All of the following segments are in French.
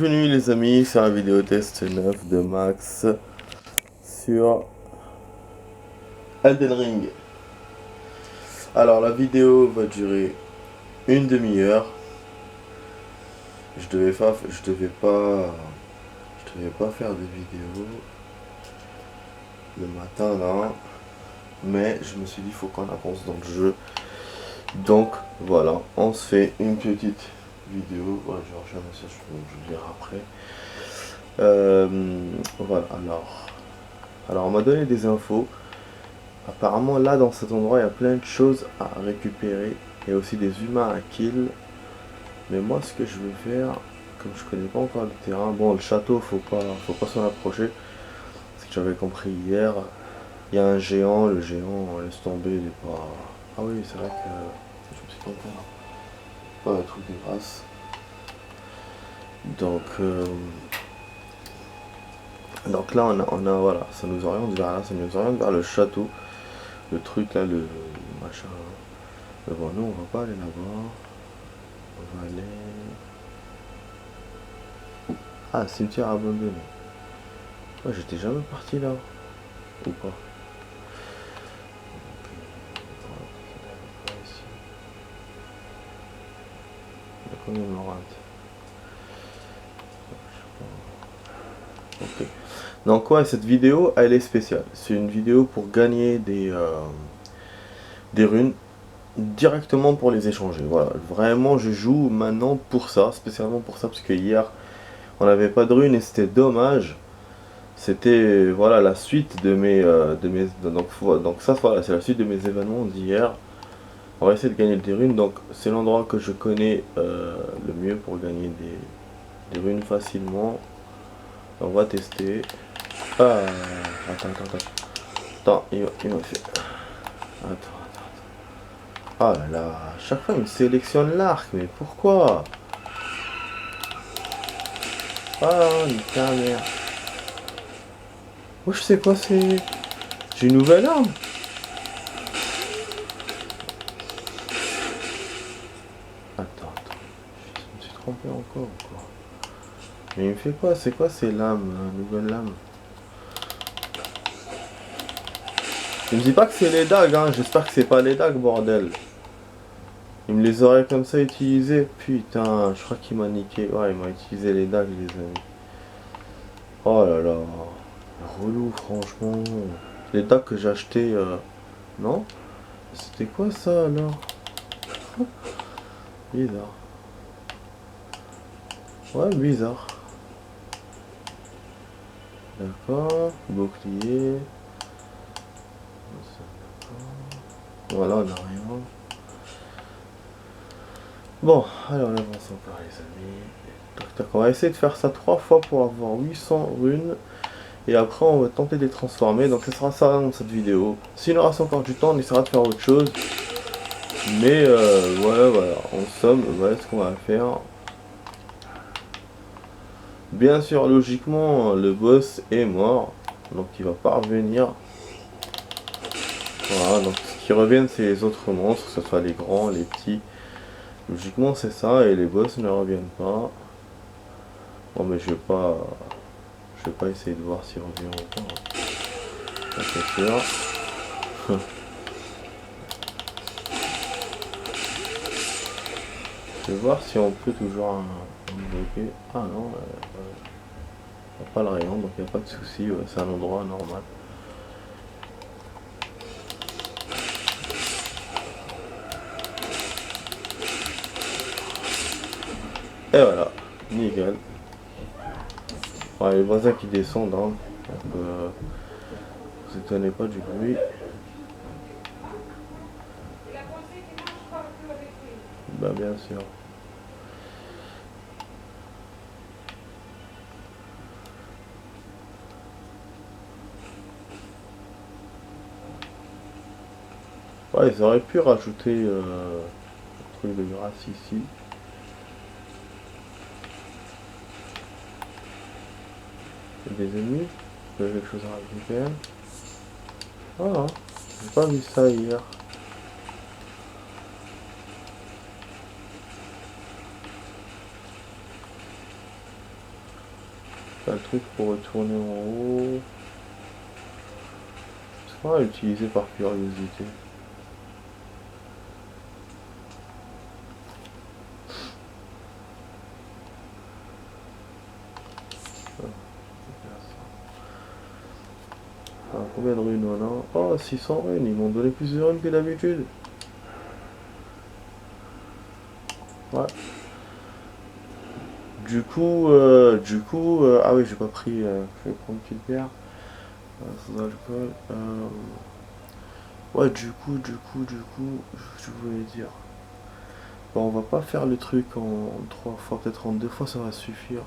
Bienvenue les amis sur la vidéo test 9 de Max sur Elden Ring. Alors la vidéo va durer une demi-heure. Je devais pas faire de vidéo le matin là, mais je me suis dit faut qu'on avance dans le jeu. Donc voilà, on se fait une petite vidéo. Ouais, je reçois un message, je le dirai après. Voilà, alors on m'a donné des infos. Apparemment là dans cet endroit il y a plein de choses à récupérer. Il y a aussi des humains à kill. Mais moi ce que je veux faire, comme je connais pas encore le terrain, bon le château faut pas s'en approcher. Ce que j'avais compris hier, il y a un géant, le géant laisse tomber, il est pas. Ah oui c'est vrai que je me suis trompé. Pas un truc de grâce. Donc là voilà, ça nous oriente vers là, ça nous oriente vers le château. Le truc là, le machin. Mais bon, nous on va pas aller là-bas. On va aller. Ah, cimetière abandonné. Ouais, j'étais jamais parti là. Ou pas. Il y a combien de morantes? Ok. Donc ouais, cette vidéo, elle est spéciale. C'est une vidéo pour gagner des runes directement pour les échanger. Voilà, vraiment je joue maintenant pour ça, spécialement pour ça, parce que hier on n'avait pas de runes et c'était dommage. C'était voilà la suite de mes donc ça voilà, c'est la suite de mes événements d'hier. On va essayer de gagner des runes, donc c'est l'endroit que je connais le mieux pour gagner des runes facilement. On va tester. Ah, attends, il m'a fait. Attends. Ah là là, à chaque fois il me sélectionne l'arc, mais pourquoi? Ah, ta mère. Oh, je sais quoi, c'est. J'ai une nouvelle arme. Attends. Je me suis trompé encore ou quoi? Mais il me fait quoi? C'est quoi ces lames, nouvelle lame? Il me dit pas que c'est les dagues, hein. J'espère que c'est pas les dagues, bordel. Il me les aurait comme ça utilisées. Putain, je crois qu'il m'a niqué. Ouais, il m'a utilisé les dagues, les amis. Oh là là. Relou, franchement. Les dagues que j'ai acheté, non? C'était quoi ça alors? Bizarre. Ouais, bizarre. D'accord. Bouclier. Voilà, on a rien. Bon, alors on avance encore les amis. On va essayer de faire ça 3 fois pour avoir 800 runes. Et après on va tenter de les transformer. Donc ce sera ça dans cette vidéo. S'il nous reste encore du temps, on essaiera de faire autre chose. Mais voilà, en somme, voilà ce qu'on va faire. Bien sûr, logiquement, le boss est mort. Donc il va pas revenir. Voilà, donc ce qui reviennent c'est les autres monstres, que ce soit les grands, les petits. Logiquement c'est ça, et les boss ne reviennent pas. Bon mais je vais pas essayer de voir s'il revient ou pas. Ça c'est sûr. Je vais voir si on peut toujours bloquer. Ah non, y a pas le rayon, donc il n'y a pas de souci, ouais, c'est un endroit normal. Et voilà, nickel. Ouais, les voisins qui descendent, hein. Donc vous étonnez pas du bruit. Bah bien sûr. Ouais, ils auraient pu rajouter un truc de grâce ici. Il y a des ennemis. Il y a quelque chose à récupérer. Ah, j'ai pas vu ça hier. T'as le truc pour retourner en haut. C'est pas à utiliser par curiosité. Alors, combien de runes on a? Oh, 600 runes, ils m'ont donné plus de runes que d'habitude. Ouais. Ah oui, j'ai pas pris. Je vais prendre une petite bière. Sans alcool. Ouais, je voulais dire. Bon, on va pas faire le truc en 3 fois, peut-être en 2 fois, ça va suffire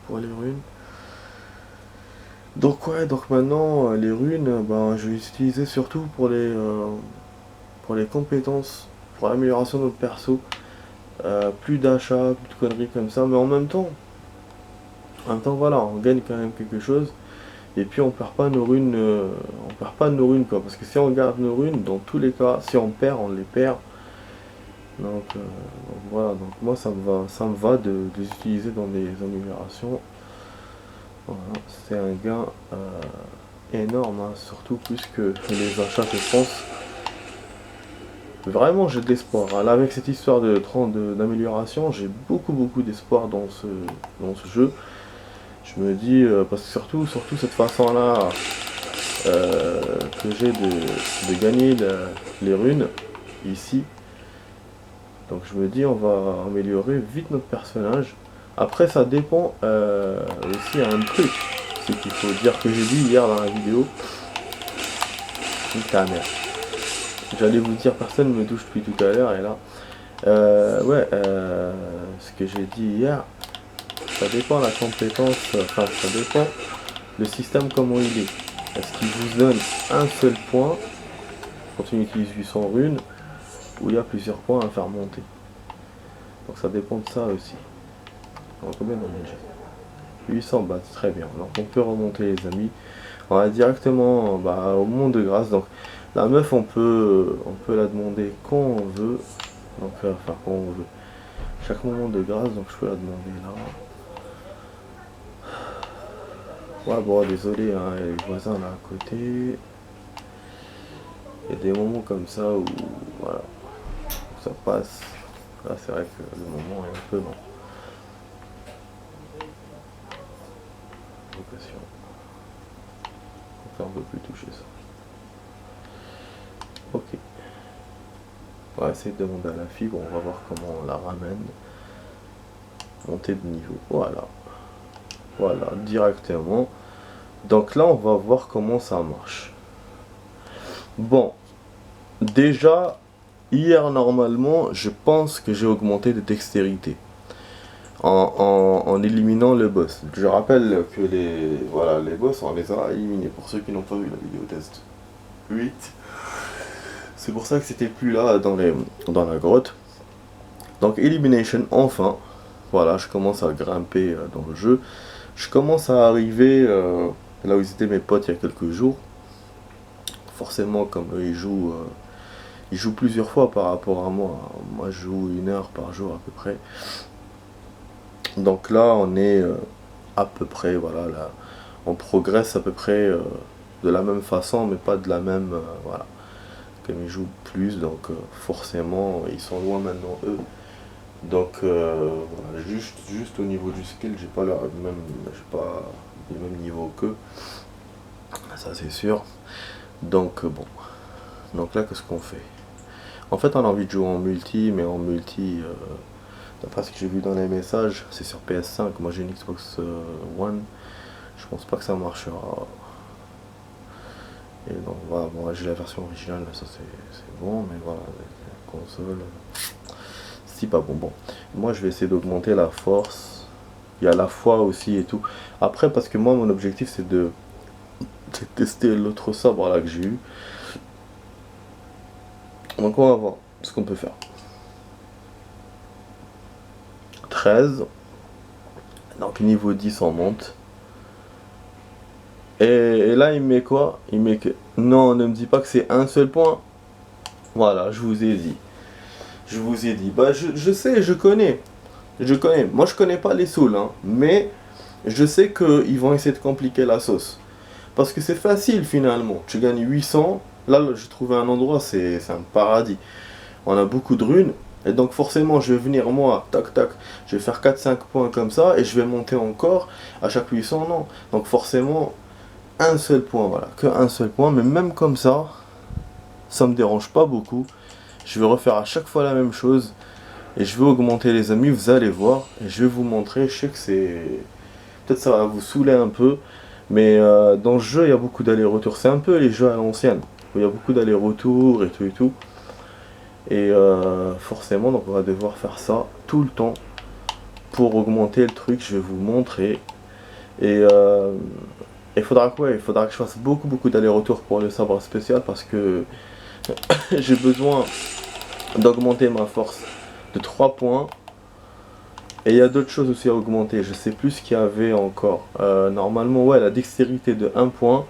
pour les runes. Donc ouais, donc maintenant les runes, ben, je vais les utiliser surtout pour les compétences, pour l'amélioration de notre perso. Plus d'achats, plus de conneries comme ça, mais en même temps voilà, on gagne quand même quelque chose. Et puis on perd pas nos runes, on perd pas nos runes quoi, parce que si on garde nos runes, dans tous les cas, si on perd, on les perd. Donc voilà, donc moi ça me va de les utiliser dans des améliorations. Voilà, c'est un gain énorme, hein, surtout plus que les achats que je pense. Vraiment j'ai de l'espoir. Hein. Là avec cette histoire d'amélioration, j'ai beaucoup d'espoir dans ce jeu. Je me dis, parce que surtout cette façon-là que j'ai de gagner les runes ici. Donc je me dis on va améliorer vite notre personnage. Après ça dépend aussi à un truc. C'est qu'il faut dire que j'ai dit hier dans la vidéo. Ta mère. J'allais vous dire personne ne me touche depuis tout à l'heure et là. Ce que j'ai dit hier, ça dépend la compétence, enfin ça dépend le système comment il est. Est-ce qu'il vous donne un seul point quand on utilise 800 runes ou il y a plusieurs points à faire monter. Donc ça dépend de ça aussi. Alors, combien on a 800 bahts, très bien. Donc on peut remonter les amis. On va directement au monde de grâce. Donc la meuf on peut la demander quand on veut. Donc enfin quand on veut. Chaque moment de grâce, donc je peux la demander là. Ouais bon désolé hein, il y a les voisins là à côté. Il y a des moments comme ça où voilà. Ça passe. Là c'est vrai que le moment est un peu long. Vocation. On peut plus toucher ça. Ok. On va essayer de demander à la fibre, on va voir comment on la ramène. Montée de niveau. Voilà. Voilà, directement. Donc là on va voir comment ça marche. Bon. Déjà, hier normalement, je pense que j'ai augmenté de dextérité. En éliminant le boss. Je rappelle que les boss, on les a éliminés. Pour ceux qui n'ont pas vu la vidéo test 8. C'est pour ça que c'était plus là dans la grotte. Donc Elimination, enfin. Voilà, je commence à grimper dans le jeu. Je commence à arriver là où étaient mes potes il y a quelques jours. Forcément, comme eux, ils jouent plusieurs fois par rapport à moi. Moi, je joue 1 heure par jour à peu près. Donc là, on est à peu près, voilà, là, on progresse à peu près de la même façon, mais pas de la même, voilà. Comme ils jouent plus, donc forcément, ils sont loin maintenant, eux. Donc, voilà, juste au niveau du skill, j'ai pas le même niveau qu'eux. Ça, c'est sûr. Donc, bon. Donc là, qu'est-ce qu'on fait? En fait, on a envie de jouer en multi, mais en multi... d'après ce que j'ai vu dans les messages, c'est sur PS5. Moi j'ai une Xbox One. Je pense pas que ça marchera. Et donc voilà, bon, j'ai la version originale, ça c'est bon, mais voilà, la console, c'est pas bon. Bon, moi je vais essayer d'augmenter la force. Il y a la foi aussi et tout. Après, parce que moi mon objectif c'est de tester l'autre sabre là que j'ai eu. Donc on va voir ce qu'on peut faire. 13. Donc niveau 10 on monte. Et là il met quoi? Il met que... Non, ne me dis pas que c'est un seul point. Voilà, je vous ai dit. Je vous ai dit. Bah je sais, je connais. Moi je connais pas les souls, hein, mais je sais qu'ils vont essayer de compliquer la sauce. Parce que c'est facile finalement. Tu gagnes 800. Là, j'ai trouvé un endroit, c'est un paradis. On a beaucoup de runes. Et donc forcément, je vais venir moi, tac tac, je vais faire 4-5 points comme ça, et je vais monter encore à chaque 800, non. Donc forcément, un seul point, voilà, que un seul point, mais même comme ça me dérange pas beaucoup. Je vais refaire à chaque fois la même chose, et je vais augmenter les amis, vous allez voir, et je vais vous montrer, je sais que c'est... Peut-être ça va vous saouler un peu, mais dans le jeu, il y a beaucoup d'allers-retours. C'est un peu les jeux à l'ancienne, où il y a beaucoup d'allers-retours et tout et tout. Et forcément, donc on va devoir faire ça tout le temps pour augmenter le truc. Je vais vous montrer. Et il faudra quoi? Il faudra que je fasse beaucoup d'allers-retours pour le sabre spécial parce que j'ai besoin d'augmenter ma force de 3 points. Et il y a d'autres choses aussi à augmenter. Je sais plus ce qu'il y avait encore. Normalement, ouais, la dextérité de 1 point.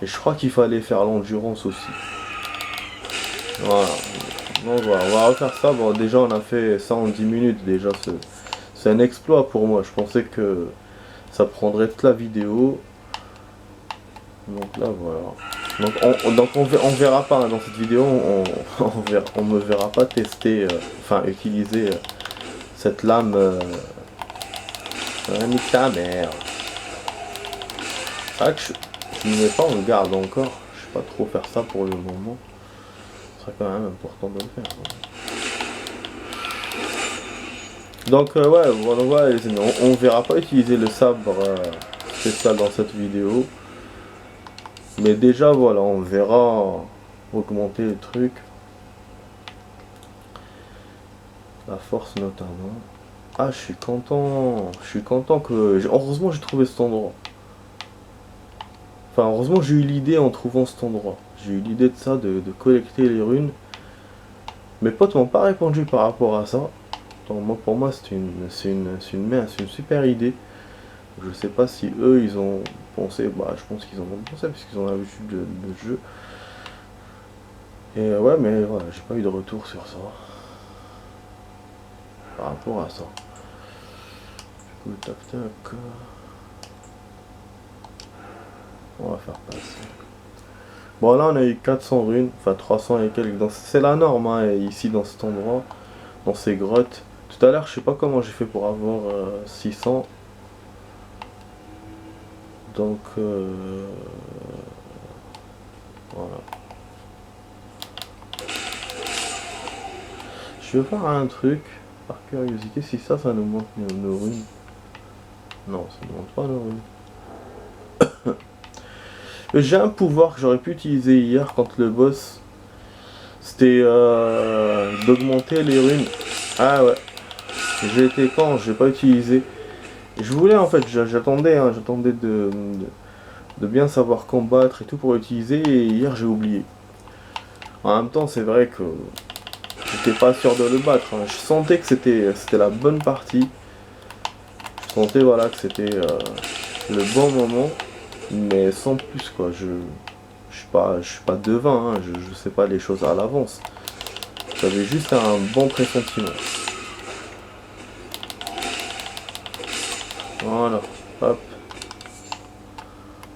Et je crois qu'il fallait faire l'endurance aussi. Voilà. Donc voilà, on va refaire ça. Bon, déjà on a fait ça en 10 minutes. Déjà, c'est un exploit pour moi. Je pensais que ça prendrait toute la vidéo. Donc là, voilà. Donc on verra pas dans cette vidéo. On me verra pas tester, enfin utiliser cette lame. Nique ta mère. C'est vrai que je ne mets pas en garde encore. Je sais pas trop faire ça pour le moment. Ce serait quand même important de le faire. Donc ouais, voilà, on verra pas utiliser le sabre spécial dans cette vidéo. Mais déjà voilà, on verra augmenter le truc. La force notamment. Ah, je suis content. Je suis content que... Heureusement j'ai trouvé cet endroit. Enfin, heureusement j'ai eu l'idée en trouvant cet endroit. J'ai eu l'idée de ça, de collecter les runes. Mes potes m'ont pas répondu par rapport à ça. Donc, moi, pour moi, c'est une super idée. Je sais pas si eux, ils ont pensé. Bah, je pense qu'ils en ont pensé, parce qu'ils ont l'habitude de jeu. Et ouais, mais voilà, j'ai pas eu de retour sur ça. Par rapport à ça. Du coup, tac tac. On va faire passer. Bon, là, on a eu 400 runes, enfin 300 et quelques. C'est la norme, hein, ici, dans cet endroit, dans ces grottes. Tout à l'heure, je sais pas comment j'ai fait pour avoir 600. Donc, voilà. Je vais voir un truc, par curiosité, si ça nous montre nos runes. Non, ça ne montre pas nos runes. J'ai un pouvoir que j'aurais pu utiliser hier quand le boss, c'était d'augmenter les runes. Ah ouais, j'ai été con, j'ai pas utilisé. Je voulais en fait, j'attendais de bien savoir combattre et tout pour utiliser, et hier j'ai oublié. En même temps, c'est vrai que j'étais pas sûr de le battre, hein. Je sentais que c'était la bonne partie. Je sentais voilà que c'était le bon moment, mais sans plus quoi. Je suis pas devin, hein. Je sais pas les choses à l'avance. J'avais juste un bon pressentiment. Voilà, hop.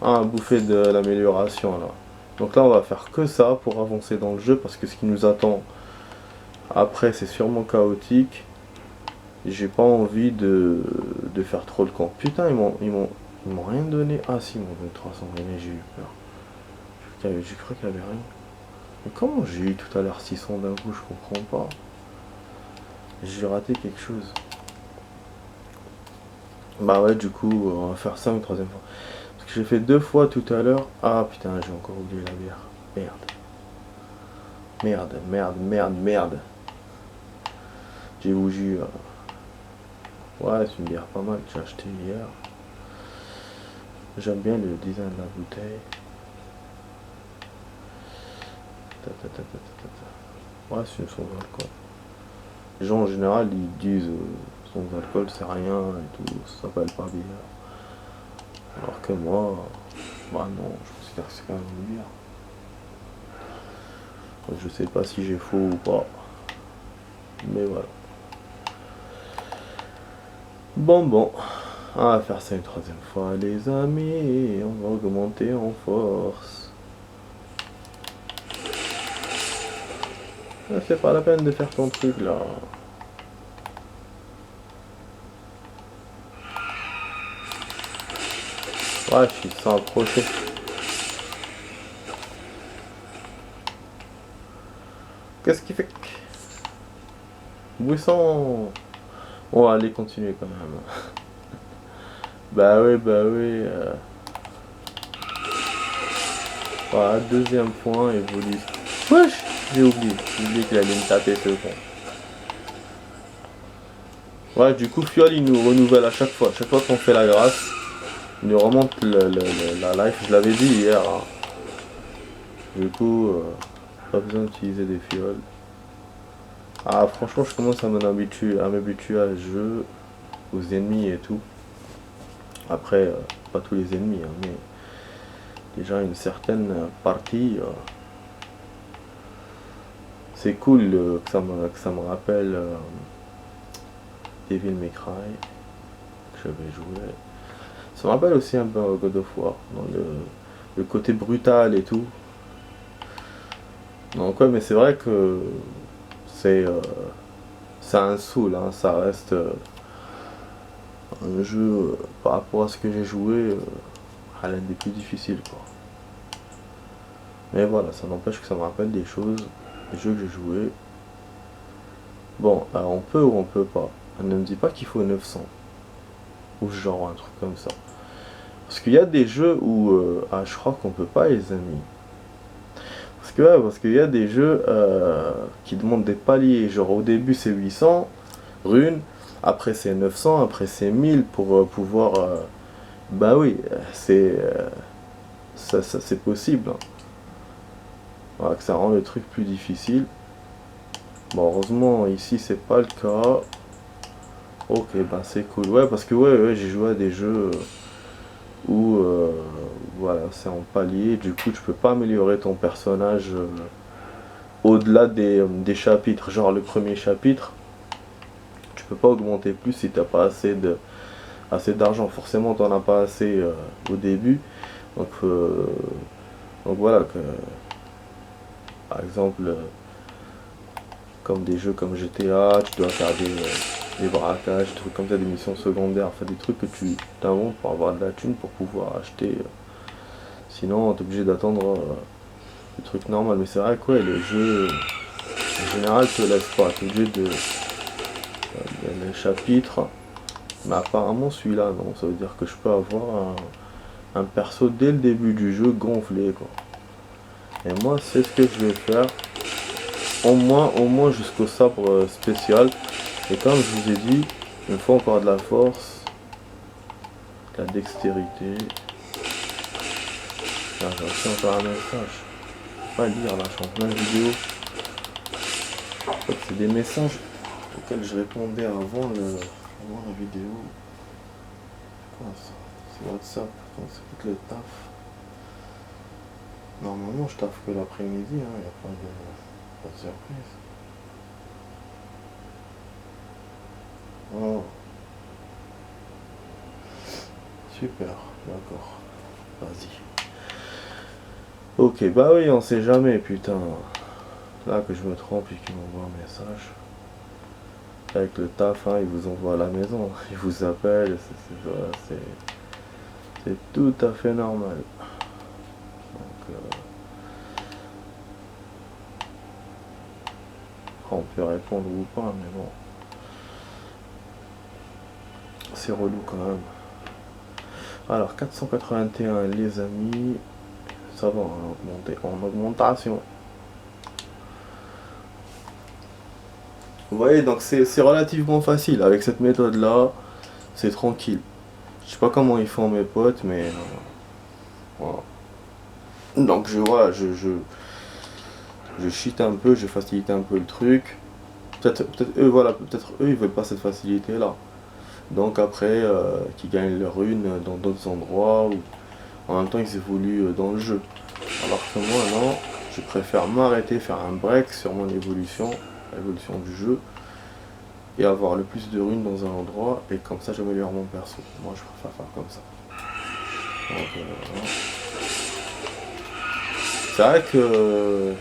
Ah, un bouffée de l'amélioration là. Donc là on va faire que ça pour avancer dans le jeu, parce que ce qui nous attend après c'est sûrement chaotique. J'ai pas envie de faire trop le camp. Putain, ils m'ont rien donné. Ah si, ils m'ont donné 300 et j'ai eu peur. J'ai cru qu'il y avait rien. Mais comment j'ai eu tout à l'heure 600 d'un coup, je comprends pas. J'ai raté quelque chose. Bah ouais, du coup, on va faire ça une troisième fois. Parce que j'ai fait 2 fois tout à l'heure. Ah putain, j'ai encore oublié la bière. Merde. J'ai bougi. Ouais, c'est une bière pas mal que j'ai acheté hier. J'aime bien le design de la bouteille. Ouais, c'est une sans alcool. Les gens en général ils disent sans alcool c'est rien et tout, ça s'appelle pas bière. Alors que moi, bah non, je considère que c'est quand même une bière. Je sais pas si j'ai faux ou pas. Mais voilà. Bon. On va faire ça une troisième fois les amis, et on va augmenter en force. C'est pas la peine de faire ton truc là. Ouais, je suis sans approcher. Qu'est-ce qu'il fait? Buisson. On va aller continuer quand même. Bah oui, bah oui. Voilà, deuxième point, évolue. Wesh, j'ai oublié qu'il allait me taper ce con. Ouais, du coup, Fiole il nous renouvelle à chaque fois. Chaque fois qu'on fait la grâce, il nous remonte la life. Je l'avais dit hier. Hein. Du coup, pas besoin d'utiliser des fioles. Ah, franchement, je commence à m'habituer à ce jeu, aux ennemis et tout. Après, pas tous les ennemis, hein, mais déjà une certaine partie. C'est cool que ça me rappelle Devil May Cry que j'avais joué. Ça me rappelle aussi un peu God of War, dans le côté brutal et tout. Donc ouais, mais c'est vrai que c'est un soul, hein, ça reste un jeu par rapport à ce que j'ai joué, à l'un des plus difficiles quoi. Mais voilà, ça n'empêche que ça me rappelle des choses, des jeux que j'ai joués. Bon, alors on peut ou on peut pas. On ne me dit pas qu'il faut 900. Ou genre un truc comme ça. Parce qu'il y a des jeux où je crois qu'on peut pas les amis. Parce qu'il y a des jeux qui demandent des paliers. Genre au début c'est 800 runes, après c'est 900, après c'est 1000 pour pouvoir... bah oui, c'est possible. Hein. Voilà, que ça rend le truc plus difficile. Bon, heureusement ici c'est pas le cas. Ok, bah c'est cool. Ouais, parce que ouais j'ai joué à des jeux où voilà, c'est en palier. Du coup, tu peux pas améliorer ton personnage au-delà des chapitres. Genre le premier chapitre, tu peux pas augmenter plus si t'as pas assez d'argent. Forcément, t'en as pas assez au début. Donc, voilà que, par exemple, comme des jeux comme GTA, tu dois faire des braquages, des trucs comme ça, des missions secondaires, enfin des trucs que tu t'inventes pour avoir de la thune pour pouvoir acheter. Sinon, t'es obligé d'attendre le truc normal. Mais c'est vrai que ouais, le jeu en général te laisse pas. T'es obligé de les chapitres. Mais apparemment celui-là non. Ça veut dire que je peux avoir un perso dès le début du jeu gonflé quoi. Et moi c'est ce que je vais faire. Au moins jusqu'au sabre spécial. Et comme je vous ai dit, il me faut encore de la force, de la dextérité. Là, j'ai reçu encore un message. Je peux pas lire là, je suis en plein vidéo. En fait, c'est des messages auxquels je répondais avant la vidéo. Quoi ça? C'est WhatsApp, donc c'est peut-être le taf. Normalement, je taffe que l'après-midi, hein, il n'y a pas de surprise. Oh. Super, d'accord. Vas-y. Ok, bah oui, on sait jamais, putain. Là que je me trompe et qu'il m'envoie un message. Avec le taf, hein, il vous envoie à la maison. Il vous appelle, c'est tout à fait normal. Donc, on peut répondre ou pas, mais bon. C'est relou quand même. Alors 481 les amis, ça va augmenter en augmentation. Vous voyez donc c'est relativement facile avec cette méthode là, c'est tranquille. Je sais pas comment ils font mes potes mais voilà. Donc je cheat un peu, je facilite un peu le truc. Peut-être eux voilà, peut-être eux ils veulent pas cette facilité là. Donc après, qui gagnent leur rune dans d'autres endroits, ou en même temps ils évoluent dans le jeu. Alors que moi non, je préfère m'arrêter, faire un break sur mon évolution, l'évolution du jeu, et avoir le plus de runes dans un endroit, et comme ça j'améliore mon perso. Moi je préfère faire comme ça. Donc, voilà. C'est vrai que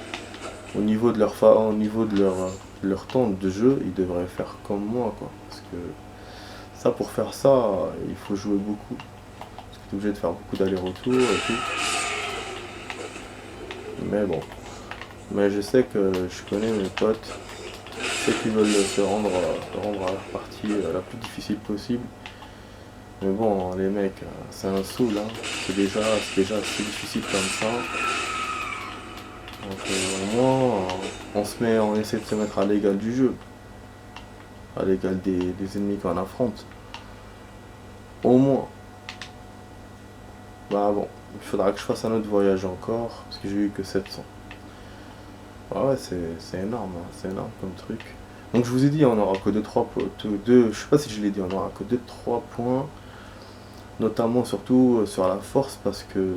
au niveau de leur temps de jeu, ils devraient faire comme moi, quoi. Parce que ça, pour faire ça, il faut jouer beaucoup. Parce que tu es obligé de faire beaucoup d'allers-retours et tout. Mais bon. Mais je sais que je connais mes potes, ceux qui veulent rendre à leur partie la plus difficile possible. Mais bon, les mecs, c'est un saoul, hein. C'est déjà assez difficile comme ça. Donc au moins, on essaie de se mettre à l'égal du jeu, à l'égal des ennemis qu'on affronte. Au moins. Bah bon, il faudra que je fasse un autre voyage encore, parce que j'ai eu que 700. Ah ouais, c'est énorme, hein, c'est énorme comme truc. Donc je vous ai dit, on aura que 2-3 points, je sais pas si je l'ai dit, on aura que 2-3 points, notamment surtout sur la force, parce que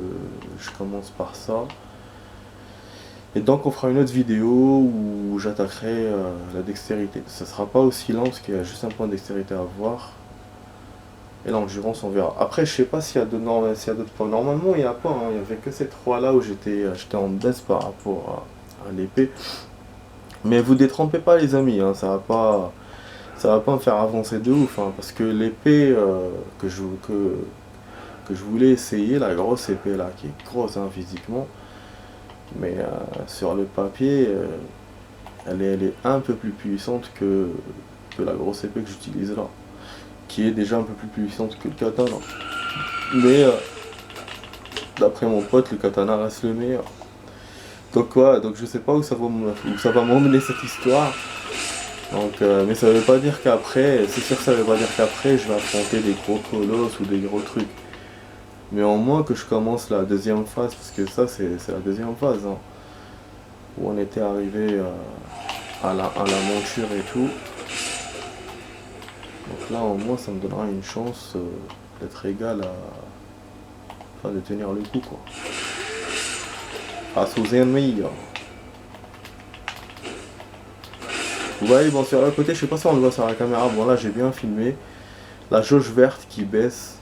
je commence par ça. Et donc on fera une autre vidéo où j'attaquerai la dextérité. Ça sera pas aussi lent, parce qu'il y a juste un point de dextérité à voir. Et l'endurance, on verra. Après, je sais pas s'il y a d'autres points. Normalement, il n'y a pas, hein, il n'y avait que ces trois là où j'étais en baisse par rapport à l'épée. Mais vous détrempez pas les amis, hein, ça va pas me faire avancer de ouf, hein, parce que l'épée que je voulais essayer, la grosse épée là, qui est grosse, hein, physiquement, mais sur le papier, elle est un peu plus puissante que la grosse épée que j'utilise là, qui est déjà un peu plus puissante que le katana. Mais d'après mon pote, le katana reste le meilleur. Donc ouais, donc je sais pas où ça va m'emmener cette histoire. Donc, mais ça veut pas dire qu'après, c'est sûr que ça veut pas dire qu'après je vais affronter des gros colosses ou des gros trucs. Mais au moins que je commence la deuxième phase, parce que ça c'est la deuxième phase, hein, où on était arrivé à la monture et tout. Donc là au moins ça me donnera une chance d'être égal à... Enfin de tenir le coup, quoi. Face aux ennemis. Vous voyez, bon sur le côté, je sais pas si on le voit sur la caméra, bon là j'ai bien filmé. La jauge verte qui baisse,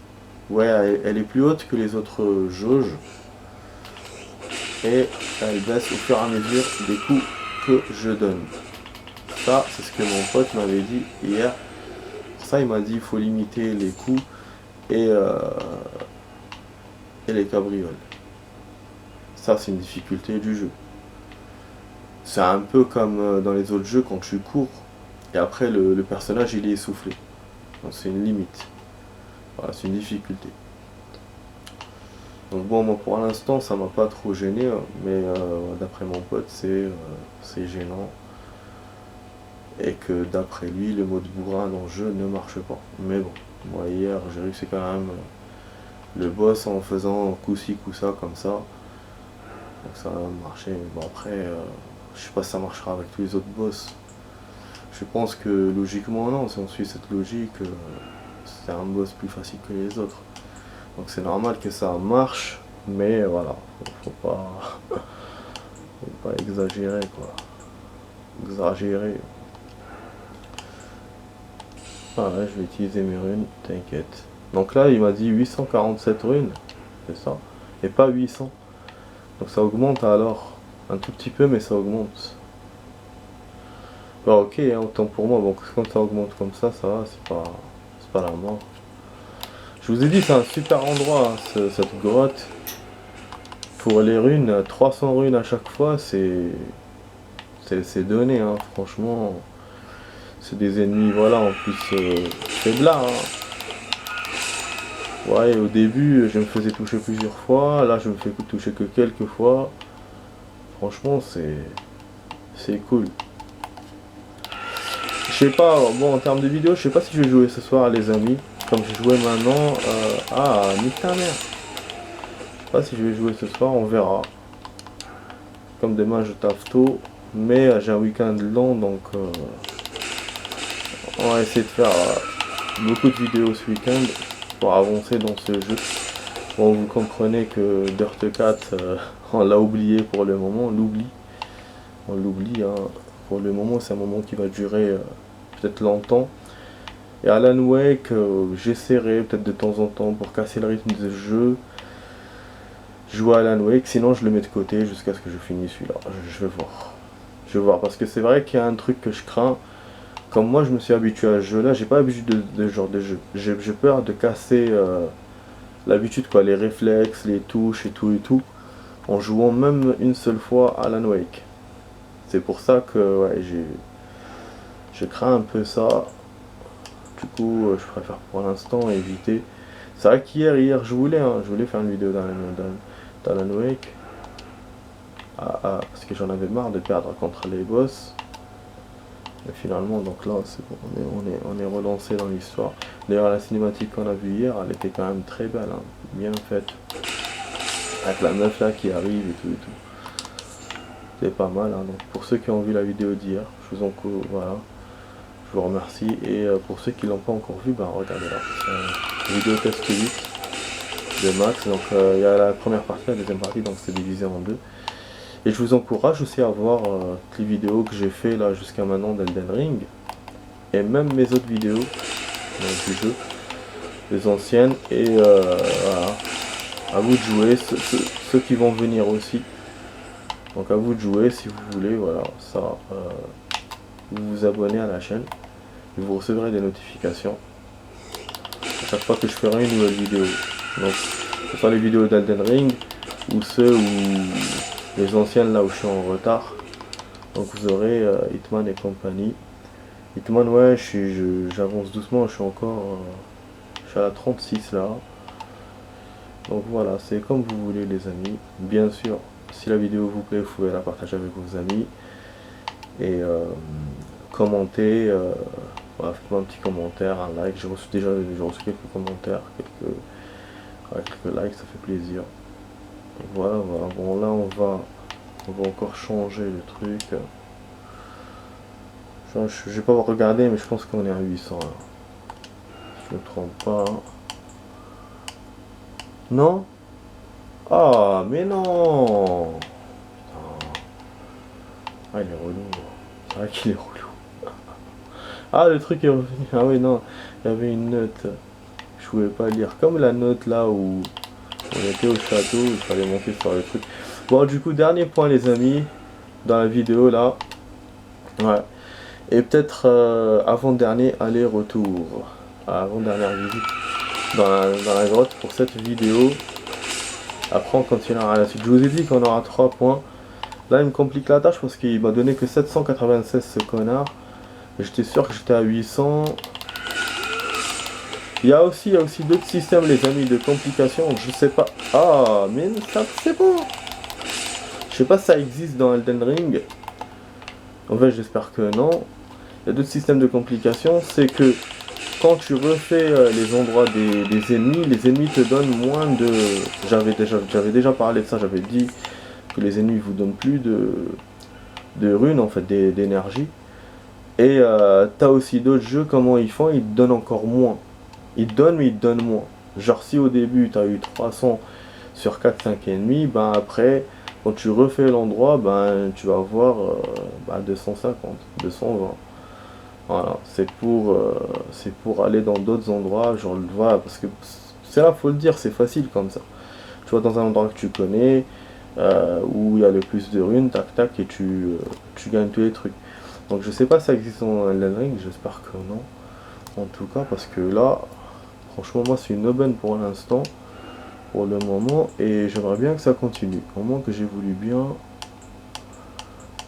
ouais, elle est plus haute que les autres jauges. Et elle baisse au fur et à mesure des coups que je donne. Ça, c'est ce que mon pote m'avait dit hier. Pour ça, il m'a dit il faut limiter les coups et les cabrioles. Ça, c'est une difficulté du jeu. C'est un peu comme dans les autres jeux quand tu cours et après le personnage il est essoufflé. Donc c'est une limite. Voilà, c'est une difficulté. Donc bon, moi pour l'instant ça m'a pas trop gêné, mais d'après mon pote c'est gênant. Et que d'après lui le mode bourrin dans le jeu ne marche pas. Mais bon, moi hier j'ai réussi quand même le boss en faisant coup-ci coup-ça comme ça. Donc ça a marché. Bon après, je sais pas si ça marchera avec tous les autres boss. Je pense que logiquement non, si on suit cette logique, c'est un boss plus facile que les autres. Donc c'est normal que ça marche, mais voilà, faut pas exagérer quoi. Exagérer. Ah là je vais utiliser mes runes, t'inquiète. Donc là il m'a dit 847 runes, c'est ça, et pas 800. Donc ça augmente alors, un tout petit peu mais ça augmente. Bah ok, hein, autant pour moi, donc quand ça augmente comme ça va, c'est pas la mort. Je vous ai dit c'est un super endroit, hein, cette grotte. Pour les runes, 300 runes à chaque fois, c'est donné, hein, franchement. C'est des ennemis, voilà, en plus c'est là, hein. Ouais, au début, je me faisais toucher plusieurs fois, là je me fais toucher que quelques fois. Franchement, c'est cool. Je sais pas, bon en termes de vidéo, je sais pas si je vais jouer ce soir les amis. Comme je jouais maintenant, nique ta mère. Je sais pas si je vais jouer ce soir, on verra. Comme demain je taffe tôt, mais j'ai un week-end long donc on va essayer de faire beaucoup de vidéos ce week-end pour avancer dans ce jeu. Bon, vous comprenez que Dirt 4, on l'a oublié pour le moment, on l'oublie, hein. Pour le moment c'est un moment qui va durer peut-être longtemps. Et Alan Wake, j'essaierai peut-être de temps en temps pour casser le rythme du jeu. Jouer à Alan Wake, sinon je le mets de côté jusqu'à ce que je finisse celui-là. Je vais voir. Je vais voir, parce que c'est vrai qu'il y a un truc que je crains. Comme moi je me suis habitué à ce jeu-là, j'ai pas l'habitude de ce genre de jeu. J'ai peur de casser l'habitude, quoi, les réflexes, les touches et tout, en jouant même une seule fois à Alan Wake. C'est pour ça que ouais, je crains un peu ça. Du coup, je préfère pour l'instant éviter. C'est vrai qu'hier, je voulais faire une vidéo d'Alan Wake. Parce que j'en avais marre de perdre contre les boss. Et finalement, donc là, c'est bon, on est relancé dans l'histoire. D'ailleurs, la cinématique qu'on a vue hier, elle était quand même très belle, hein, bien faite. Avec la meuf là qui arrive et tout. C'est pas mal, hein. Donc pour ceux qui ont vu la vidéo d'hier, je vous encourage, voilà. Je vous remercie. Et pour ceux qui l'ont pas encore vu, ben regardez là. C'est une vidéo test 8 de Max. Donc il y a la première partie, la deuxième partie, donc c'est divisé en deux. Et je vous encourage aussi à voir toutes les vidéos que j'ai fait là jusqu'à maintenant d'Elden Ring. Et même mes autres vidéos donc, du jeu. Les anciennes. Et voilà. À vous de jouer. Ceux qui vont venir aussi. Donc à vous de jouer si vous voulez. Voilà. Ça. Vous vous abonnez à la chaîne. Et vous recevrez des notifications. À chaque fois que je ferai une nouvelle vidéo. Donc ce soit les vidéos d'Elden Ring. Ou ceux où les anciennes là où je suis en retard. Donc vous aurez Hitman et compagnie. Hitman, ouais, j'avance doucement, je suis encore je suis à la 36 là. Donc voilà, c'est comme vous voulez les amis. Bien sûr, si la vidéo vous plaît, vous pouvez la partager avec vos amis. Et commenter, voilà, faites-moi un petit commentaire, un like. J'ai reçu quelques commentaires, quelques likes, ça fait plaisir. Donc voilà, bon là on va encore changer le truc. Je vais pas regarder, mais je pense qu'on est à 800 là. Si je me trompe pas. Non? Ah, mais non! Ah, il est relou. C'est vrai qu'il est relou. Ah, le truc est revenu. Ah oui, non. Il y avait une note. Je pouvais pas lire. Comme la note là où on était au château, il fallait monter sur le truc. Bon, du coup, dernier point les amis. Dans la vidéo là. Ouais. Et peut-être avant-dernier aller-retour. Avant-dernière visite dans la grotte pour cette vidéo. Après on continuera à la suite. Je vous ai dit qu'on aura 3 points. Là il me complique la tâche parce qu'il m'a donné que 796 ce connard. J'étais sûr que j'étais à 800. Il y a aussi d'autres systèmes les amis de complications. Je sais pas. Ah mais ça c'est bon. Je sais pas si ça existe dans Elden Ring. En fait j'espère que non. Il y a d'autres systèmes de complications, c'est que quand tu refais les endroits des ennemis, les ennemis te donnent moins de... J'avais déjà parlé de ça, j'avais dit que les ennemis vous donnent plus de runes, en fait, d'énergie. Et t'as aussi d'autres jeux, comment ils font, ils te donnent encore moins. Ils te donnent, mais ils te donnent moins. Genre si au début t'as eu 300 sur 4-5 ennemis, ben après, quand tu refais l'endroit, ben tu vas avoir 250, 220. Voilà, c'est pour aller dans d'autres endroits, genre voilà, parce que c'est là, faut le dire, c'est facile comme ça. Tu vas dans un endroit que tu connais, où il y a le plus de runes, tac tac, et tu gagnes tous les trucs. Donc je sais pas si ça existe en Elden Ring, j'espère que non. En tout cas, parce que là, franchement, moi c'est une aubaine pour l'instant, pour le moment, et j'aimerais bien que ça continue, au moins que j'évolue bien.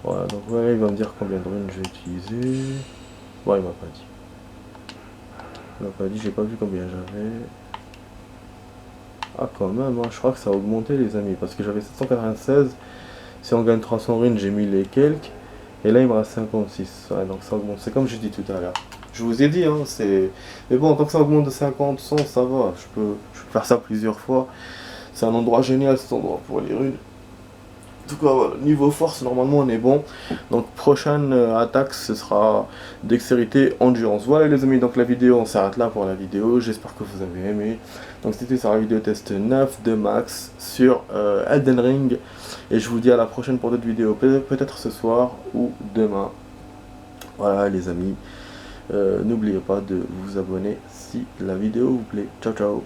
Voilà, donc voilà, il va me dire combien de runes je vais utiliser. Ouais, il m'a pas dit. Il m'a pas dit, j'ai pas vu combien j'avais. Ah, quand même, hein, je crois que ça a augmenté, les amis. Parce que j'avais 796. Si on gagne 300 runes, j'ai mis les quelques. Et là, il me reste 56. Ouais, donc ça augmente. C'est comme j'ai dit tout à l'heure. Je vous ai dit, hein, c'est. Mais bon, tant que ça augmente de 50, 100, ça va. Je peux faire ça plusieurs fois. C'est un endroit génial, cet endroit, pour les runes. En tout cas, voilà, niveau force, normalement on est bon. Donc prochaine attaque, ce sera dextérité, endurance. Voilà les amis, donc la vidéo, on s'arrête là pour la vidéo. J'espère que vous avez aimé. Donc c'était sur la vidéo test 9 de Max sur Elden Ring. Et je vous dis à la prochaine pour d'autres vidéos, peut-être ce soir ou demain. Voilà les amis. N'oubliez pas de vous abonner si la vidéo vous plaît. Ciao ciao.